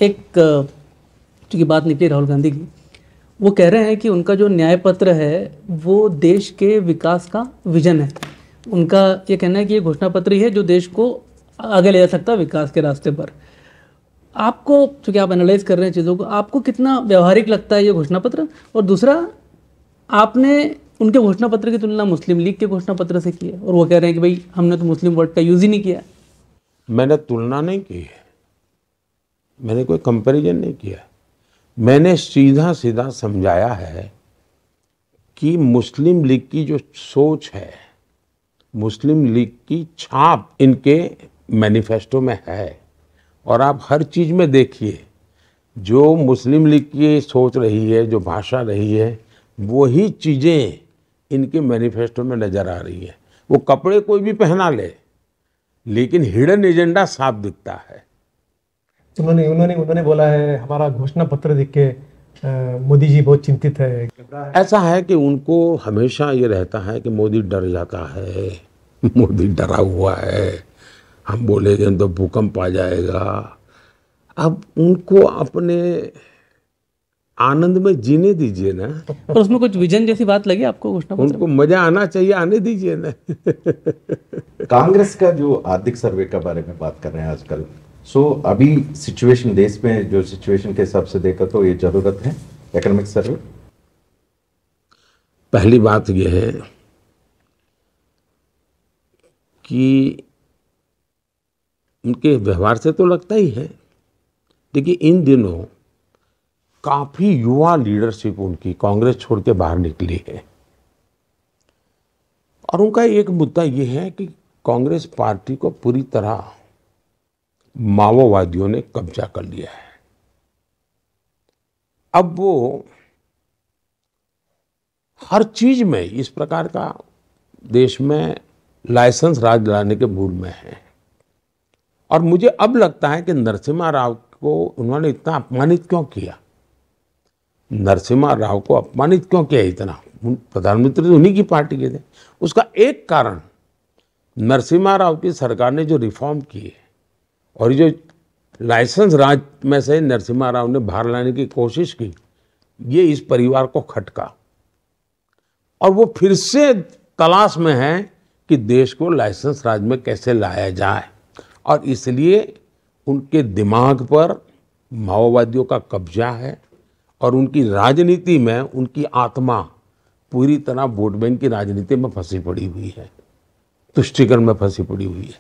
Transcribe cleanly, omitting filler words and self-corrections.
एक चूँकि बात निकली राहुल गांधी की, वो कह रहे हैं कि उनका जो न्याय पत्र है वो देश के विकास का विजन है। उनका ये कहना है कि ये घोषणा पत्र ही है जो देश को आगे ले जा सकता है विकास के रास्ते पर। आपको, चूँकि आप एनालाइज कर रहे हैं चीज़ों को, आपको कितना व्यवहारिक लगता है ये घोषणा पत्र? और दूसरा, आपने उनके घोषणा पत्र की तुलना मुस्लिम लीग के घोषणा पत्र से की है और वो कह रहे हैं कि भाई हमने तो मुस्लिम वर्ड का यूज़ ही नहीं किया। मैंने तुलना नहीं की है, मैंने कोई कंपैरिजन नहीं किया। मैंने सीधा सीधा समझाया है कि मुस्लिम लीग की जो सोच है, मुस्लिम लीग की छाप इनके मैनिफेस्टो में है। और आप हर चीज़ में देखिए, जो मुस्लिम लीग की सोच रही है, जो भाषा रही है, वही चीज़ें इनके मैनिफेस्टो में नज़र आ रही है। वो कपड़े कोई भी पहना ले, लेकिन हिडन एजेंडा साफ दिखता है। उन्होंने बोला है हमारा घोषणा पत्र देख के मोदी जी बहुत चिंतित है। ऐसा है कि उनको हमेशा ये रहता है कि मोदी डर जाता है, मोदी डरा हुआ है, हम बोलेंगे तो भूकंप आ जाएगा। अब उनको अपने आनंद में जीने दीजिए ना। और उसमें कुछ विजन जैसी बात लगी आपको घोषणा पत्र? उनको मजा आना चाहिए, आने दीजिए ना। कांग्रेस का जो आर्थिक सर्वे के बारे में बात कर रहे हैं आजकल, अभी सिचुएशन देश में जो सिचुएशन के हिसाब से देखा तो ये जरूरत है इकोनॉमिक सर्वे। पहली बात यह है कि उनके व्यवहार से तो लगता ही है, देखिए इन दिनों काफी युवा लीडरशिप उनकी कांग्रेस छोड़ के बाहर निकली है। और उनका एक मुद्दा यह है कि कांग्रेस पार्टी को पूरी तरह माओवादियों ने कब्जा कर लिया है। अब वो हर चीज में इस प्रकार का देश में लाइसेंस राज लाने के मूड में है। और मुझे अब लगता है कि नरसिम्हा राव को उन्होंने इतना अपमानित क्यों किया, नरसिम्हा राव को अपमानित क्यों किया इतना? प्रधानमंत्री तो उन्हीं की पार्टी के थे। उसका एक कारण, नरसिम्हा राव की सरकार ने जो रिफॉर्म किए और जो लाइसेंस राज में से नरसिम्हा राव ने बाहर लाने की कोशिश की, ये इस परिवार को खटका और वो फिर से तलाश में है कि देश को लाइसेंस राज में कैसे लाया जाए। और इसलिए उनके दिमाग पर माओवादियों का कब्जा है और उनकी राजनीति में उनकी आत्मा पूरी तरह वोट बैंक की राजनीति में फंसी पड़ी हुई है, तुष्टीकरण में फंसी पड़ी हुई है।